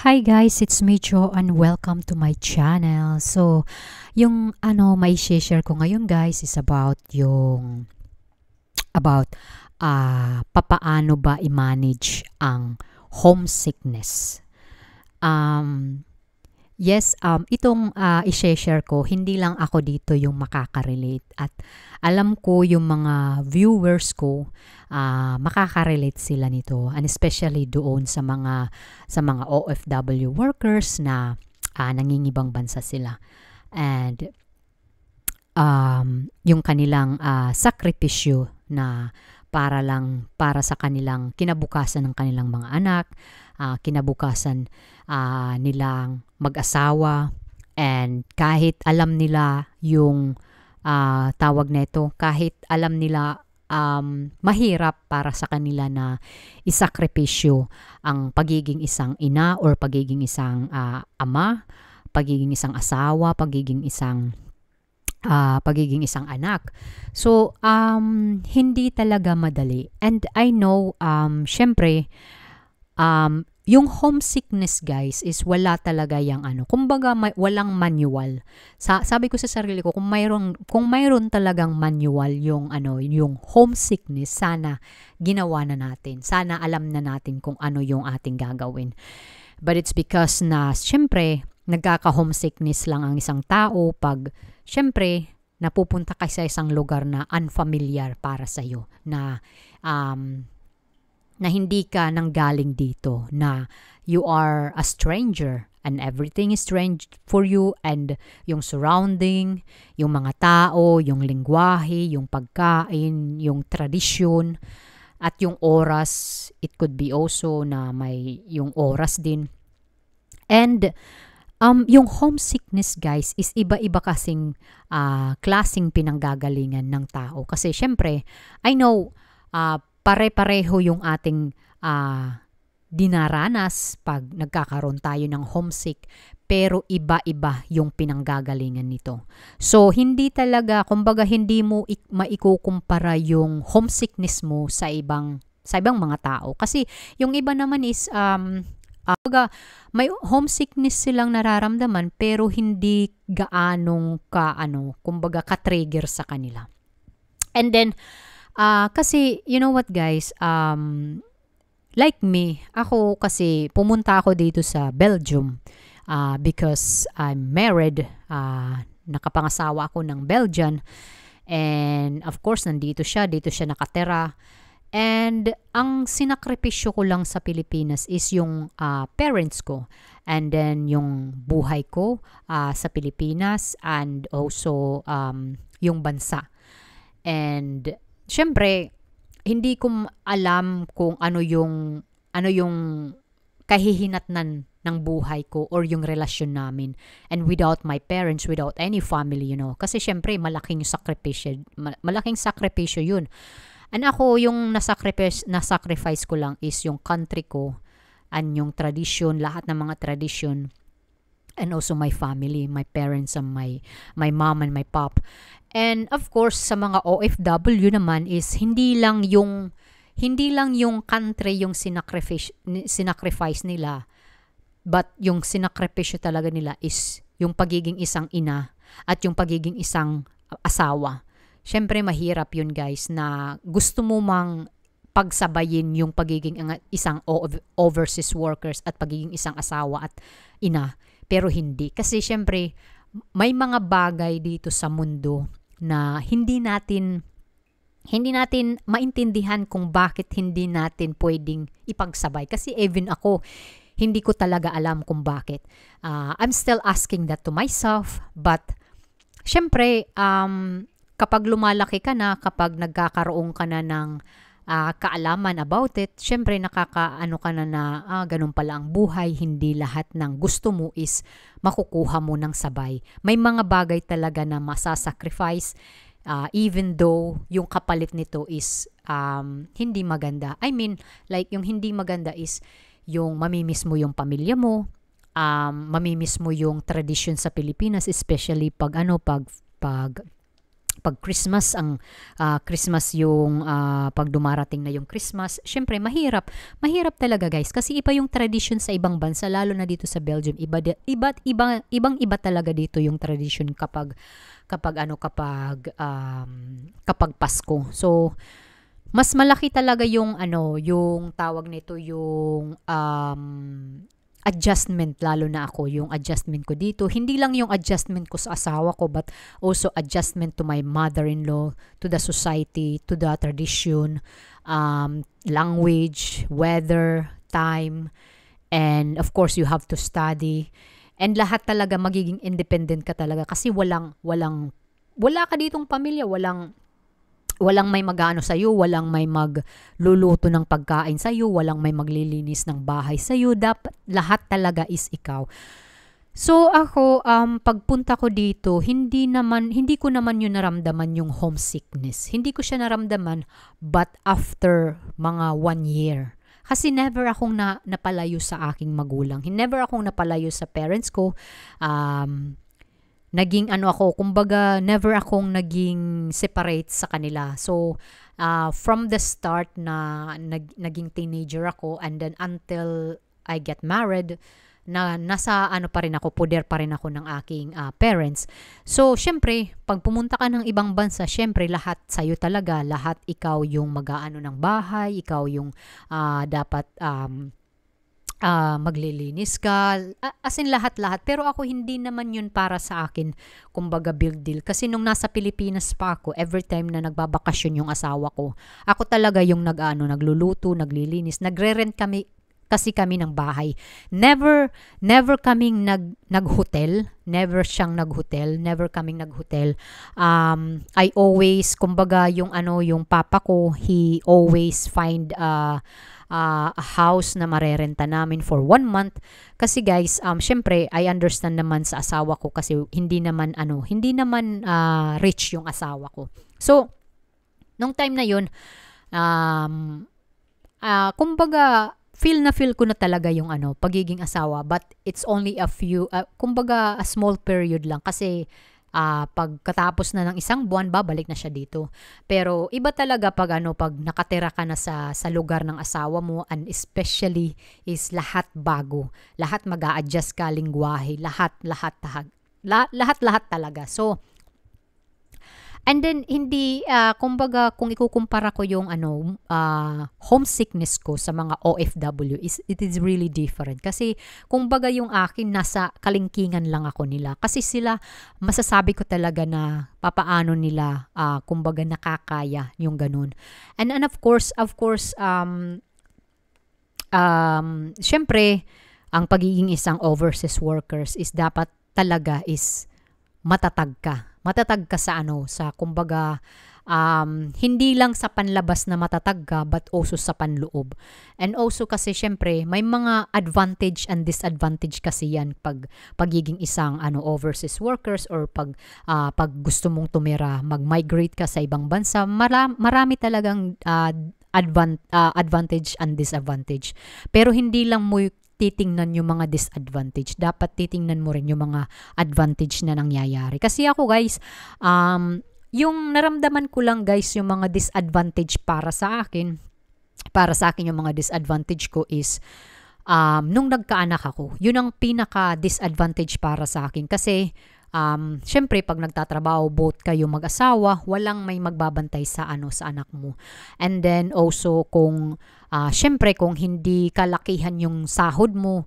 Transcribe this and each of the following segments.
Hi guys, it's me Jo and welcome to my channel. So, yung may share ko ngayon guys is about papaano ba i-manage ang homesickness. Um itong i-share ko, hindi lang ako dito yung makaka-relate at alam ko yung mga viewers ko makaka-relate sila nito, and especially doon sa mga OFW workers na nangingibang bansa sila, and yung kanilang sakripisyo na para sa kanilang kinabukasan ng kanilang mga anak, kinabukasan nilang mag-asawa, and kahit alam nila yung tawag nito, kahit alam nila mahirap para sa kanila na isakripisyo ang pagiging isang ina or pagiging isang ama, pagiging isang asawa, pagiging isang anak. So, hindi talaga madali. And I know, syempre, yung homesickness guys is wala talaga yung kumbaga walang manual. Sabi ko sa sarili ko, kung mayroon talagang manual yung homesickness, sana ginawa na natin. Sana alam na natin kung ano yung ating gagawin. But it's because na syempre nagkaka-homesickness lang ang isang tao pag syempre napupunta ka sa isang lugar na unfamiliar para sa iyo, na hindi ka nanggaling dito, na you are a stranger and everything is strange for you, and yung surrounding, yung mga tao, yung lengguwahe, yung pagkain, yung tradisyon, at yung oras. It could be also na may yung oras din. And yung homesickness guys is iba-iba kasing klaseng pinanggagalingan ng tao. Kasi syempre, I know pare-pareho yung ating dinaranas pag nagkakaroon tayo ng homesick, pero iba-iba yung pinanggagalingan nito. So, hindi talaga, kumbaga hindi mo maikukumpara yung homesickness mo sa ibang mga tao. Kasi yung iba naman is kumbaga may homesickness silang nararamdaman pero hindi gaanong kumbaga ka-trigger sa kanila. And then kasi, you know what guys, like me, ako kasi pumunta ako dito sa Belgium because I'm married, nakapangasawa ako ng Belgian, and of course dito siya nakatira. And ang sinakripisyo ko lang sa Pilipinas is yung parents ko, and then yung buhay ko sa Pilipinas, and also yung bansa. And syempre, hindi ko alam kung ano yung kahihinatnan ng buhay ko or yung relasyon namin. And without my parents, without any family, Kasi syempre, malaking sakripisyo yun. And ako, yung nasacrifice ko lang is yung country ko, and yung tradisyon, lahat ng mga tradisyon, and also my family, my parents, and my mom and my pop. And of course, sa mga OFW naman is hindi lang yung country yung sinacrifice nila, but yung sinakripisyo talaga nila is yung pagiging isang ina at yung pagiging isang asawa. Syempre mahirap yun guys, na gusto mo mang pagsabayin yung pagiging isang overseas workers at pagiging isang asawa at ina, pero hindi. Kasi syempre may mga bagay dito sa mundo na hindi natin maintindihan kung bakit hindi natin pwedeng ipagsabay. Kasi even ako, hindi ko talaga alam kung bakit. I'm still asking that to myself. But syempre, kapag lumalaki ka na, kapag nagkakaroon ka na ng kaalaman about it, syempre nakakaano ka na ganun pala ang buhay, hindi lahat ng gusto mo is makukuha mo ng sabay. May mga bagay talaga na masasacrifice, even though yung kapalit nito is hindi maganda. I mean, like yung hindi maganda is yung mamimiss mo yung pamilya mo, mamimiss mo yung tradisyon sa Pilipinas, especially pag pag Christmas Christmas yung pag dumarating na yung Christmas, syempre mahirap talaga guys kasi iba yung tradition sa ibang bansa, lalo na dito sa Belgium. Ibang-iba talaga dito yung tradition kapag Pasko. So mas malaki talaga yung yung tawag nito, yung adjustment, lalo na ako, yung adjustment ko dito. Hindi lang yung adjustment ko sa asawa ko, but also adjustment to my mother-in-law, to the society, to the tradition, language, weather, time, and of course, you have to study. And lahat talaga magiging independent ka talaga kasi wala ka ditong pamilya, walang may mag-aano sa'yo, walang may magluluto ng pagkain sa'yo, walang may maglilinis ng bahay sa'yo. Dapat lahat talaga is ikaw. So ako, pagpunta ko dito, hindi ko naman yun naramdaman yung homesickness. Hindi ko siya naramdaman, but after mga 1 year. Kasi never akong napalayo sa aking magulang. Never akong napalayo sa parents ko. Naging kumbaga never akong naging separate sa kanila. So from the start na naging teenager ako, and then until I get married, na nasa pa rin ako, poder pa rin ako ng aking parents. So syempre, pag pumunta ka ng ibang bansa, syempre lahat sa'yo talaga, lahat ikaw yung mag-aano ng bahay, ikaw yung dapat maglilinis ka, as in lahat-lahat. Pero ako, hindi naman yun para sa akin, kumbaga big deal. Kasi nung nasa Pilipinas pa ako, every time na nagbabakasyon yung asawa ko, ako talaga yung nagluluto, naglilinis, nagre-rent kasi kami ng bahay. Never kaming nag-hotel, never siyang nag-hotel, never kaming nag-hotel. I always, kumbaga yung papa ko, he always find a house na marerenta namin for 1 month. Kasi guys, syempre I understand naman sa asawa ko kasi hindi naman rich yung asawa ko. So nung time na yun, kumbaga feel ko na talaga yung pagiging asawa, but it's only kumbaga a small period lang kasi pagkatapos na ng 1 buwan, babalik na siya dito. Pero iba talaga pag nakatira ka na sa lugar ng asawa mo, and especially is lahat bago. Lahat mag-a-adjust ka, lingwahe, lahat talaga. So and then hindi kumbaga kung ikukumpara ko yung homesickness ko sa mga OFW, it is really different. Kasi kumbaga yung akin, nasa kalingkingan lang ako nila. Kasi sila, masasabi ko talaga na papaano nila kumbaga nakakaya yung ganun. And of course syempre ang pagiging isang overseas workers is dapat talaga is matatag ka sa kumbaga hindi lang sa panlabas na matatag ka, but also sa panloob. And also kasi syempre may mga advantage and disadvantage kasi yan pagiging isang overseas workers, or pag gusto mong tumira, mag-migrate ka sa ibang bansa. Marami talagang advantage and disadvantage. Pero hindi lang mo titingnan yung mga disadvantage. Dapat titingnan mo rin yung mga advantage na nangyayari. Kasi ako guys, yung naramdaman ko lang guys, yung mga disadvantage para sa akin yung mga disadvantage ko is nung nagkaanak ako. Yun ang pinaka-disadvantage para sa akin. Kasi syempre pag nagtatrabaho both kayo mag-asawa, walang may magbabantay sa anak mo. And then also kung syempre kung hindi kalakihan yung sahod mo,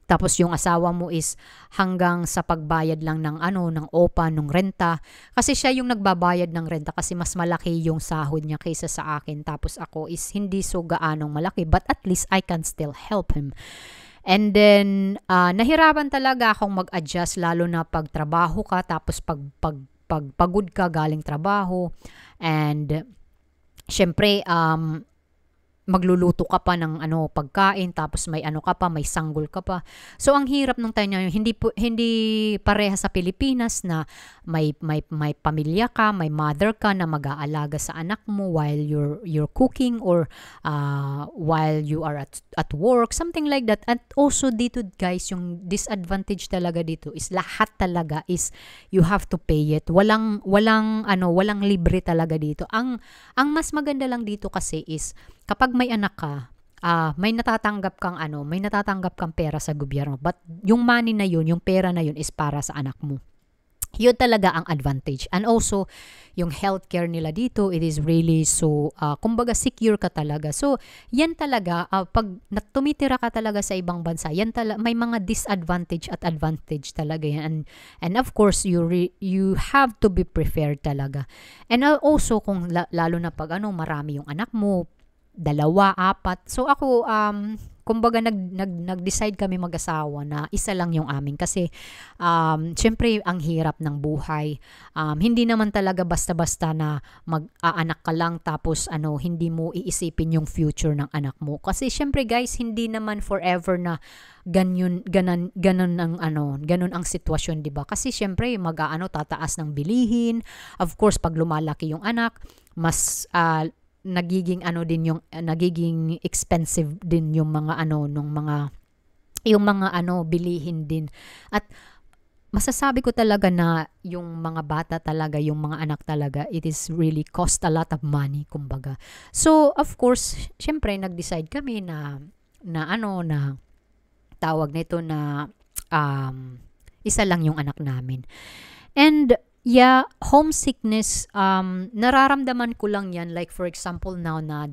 tapos yung asawa mo is hanggang sa pagbayad lang ng ng OPA, ng renta. Kasi siya yung nagbabayad ng renta kasi mas malaki yung sahod niya kaysa sa akin. Tapos ako is hindi so gaanong malaki, but at least I can still help him. And then nahirapan talaga akong mag-adjust, lalo na pag trabaho ka, tapos pag pagod ka galing trabaho. And syempre magluluto ka pa ng pagkain, tapos may ano ka pa, may sanggol ka pa. So ang hirap nung time na yun, hindi pareha sa Pilipinas na may pamilya ka, may mother ka na mag-aalaga sa anak mo while you're cooking, or while you are at work, something like that. At also dito guys, yung disadvantage talaga dito is lahat talaga is you have to pay it. Walang libre talaga dito. Ang mas maganda lang dito kasi is kapag may anak ka, may natatanggap kang pera sa gobyerno. But yung money na yun, yung pera na yun is para sa anak mo. Yun talaga ang advantage. And also, yung healthcare nila dito, it is really so, kumbaga secure ka talaga. So, yan talaga, pag tumitira ka talaga sa ibang bansa, may mga disadvantage at advantage talaga yan. And of course, you have to be prepared talaga. And also, kung lalo na pag marami yung anak mo, 2, 4. So ako, kumbaga nag-decide kami mag-asawa na isa lang yung amin kasi syempre ang hirap ng buhay. Hindi naman talaga basta-basta na mag-aanak ka lang tapos hindi mo iisipin yung future ng anak mo. Kasi syempre guys, hindi naman forever na ganun ang sitwasyon, 'di ba? Kasi syempre tataas ng bilihin. Of course, pag lumalaki yung anak, mas nagiging expensive din yung mga bilihin din. At masasabi ko talaga na yung mga bata talaga, yung mga anak talaga, it is really cost a lot of money, kumbaga. So of course, syempre nag-decide kami na tawag nito na isa lang yung anak namin. And yeah, homesickness, nararamdaman ko lang yan. Like for example now na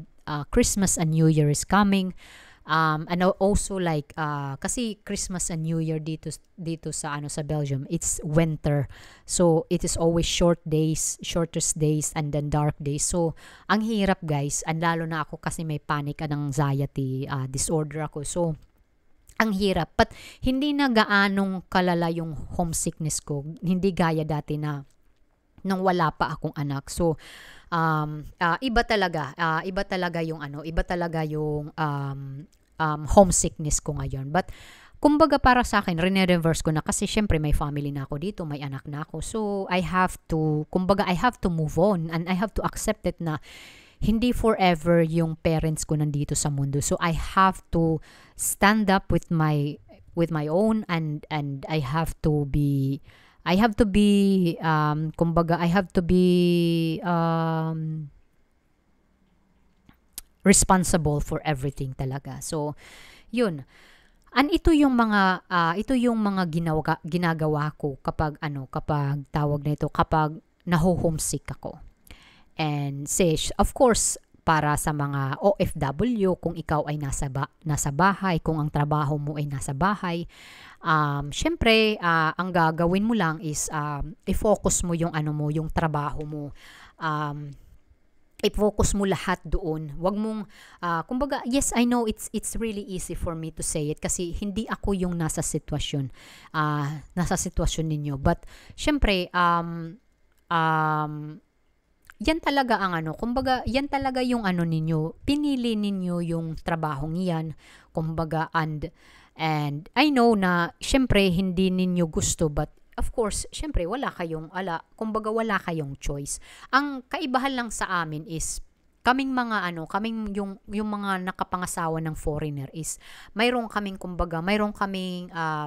Christmas and New Year is coming. And also like, kasi Christmas and New Year dito sa Belgium, it's winter. So it is always shortest days and then dark days. So ang hirap guys, and lalo na ako kasi may panic and anxiety disorder ako. So ang hirap. But hindi na gaanong kalala yung homesickness ko. Hindi gaya dati na nung wala pa akong anak. So, iba talaga yung homesickness ko ngayon. But, kumbaga para sa akin, rene-reverse ko na kasi syempre may family na ako dito, may anak na ako. So, I have to move on and I have to accept it na hindi forever yung parents ko nandito sa mundo. So I have to stand up with my own, and I have to be responsible for everything talaga. So yun. And ito yung mga ginagawa ko kapag tawag na ito, kapag naho-homesick ako. And of course, para sa mga OFW, kung ikaw ay nasa bahay, kung ang trabaho mo ay nasa bahay, syempre, ang gagawin mo lang is i-focus mo yung yung trabaho mo. I-focus mo lahat doon. Wag mong, kumbaga, yes, I know it's really easy for me to say it kasi hindi ako yung nasa sitwasyon ninyo. But, syempre, yan talaga ang kumbaga, yan talaga yung ninyo, pinili ninyo yung trabahong yan, kumbaga, and I know na, syempre, hindi ninyo gusto, but, of course, syempre, kumbaga, wala kayong choice. Ang kaibahan lang sa amin is, kaming yung mga nakapangasawa ng foreigner is, mayroon kaming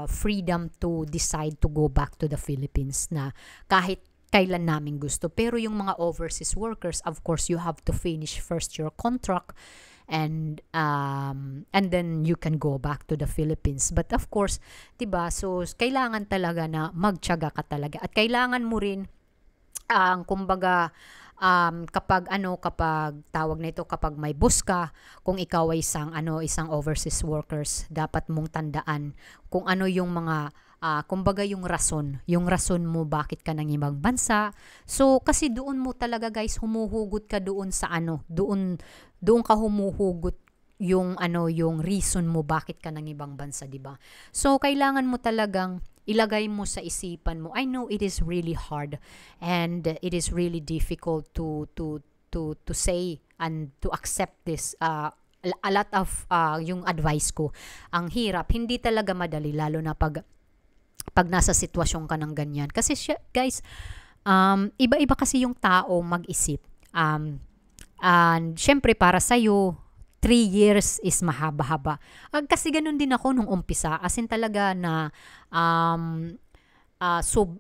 freedom to decide to go back to the Philippines na kahit kailan namin gusto. Pero yung mga overseas workers, of course, you have to finish first your contract and then you can go back to the Philippines. But of course, 'di ba? So kailangan talaga na magtiyaga ka talaga. At kailangan mo rin kumbaga kapag tawag na ito, kapag may boss ka, kung ikaw ay isang overseas workers, dapat mong tandaan kung ano yung mga kumbaga yung rason mo bakit ka nang ibang bansa. So kasi doon mo talaga guys humuhugot ka doon sa doon ka humuhugot yung reason mo bakit ka nang ibang bansa, 'di ba? So kailangan mo talagang ilagay mo sa isipan mo. I know it is really hard and it is really difficult to say and to accept this a lot of yung advice ko, ang hirap, hindi talaga madali, lalo na pag nasa sitwasyon ka ng ganyan. Kasi guys, iba-iba kasi yung tao mag-isip. And syempre para sa'yo, 3 years is mahaba-haba. Kasi ganun din ako nung umpisa. As in talaga na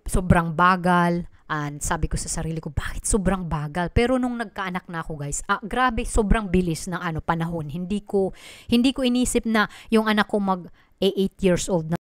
sobrang bagal. And sabi ko sa sarili ko, bakit sobrang bagal? Pero nung nagkaanak na ako guys, grabe, sobrang bilis ng panahon. Hindi ko inisip na yung anak ko 8 years old na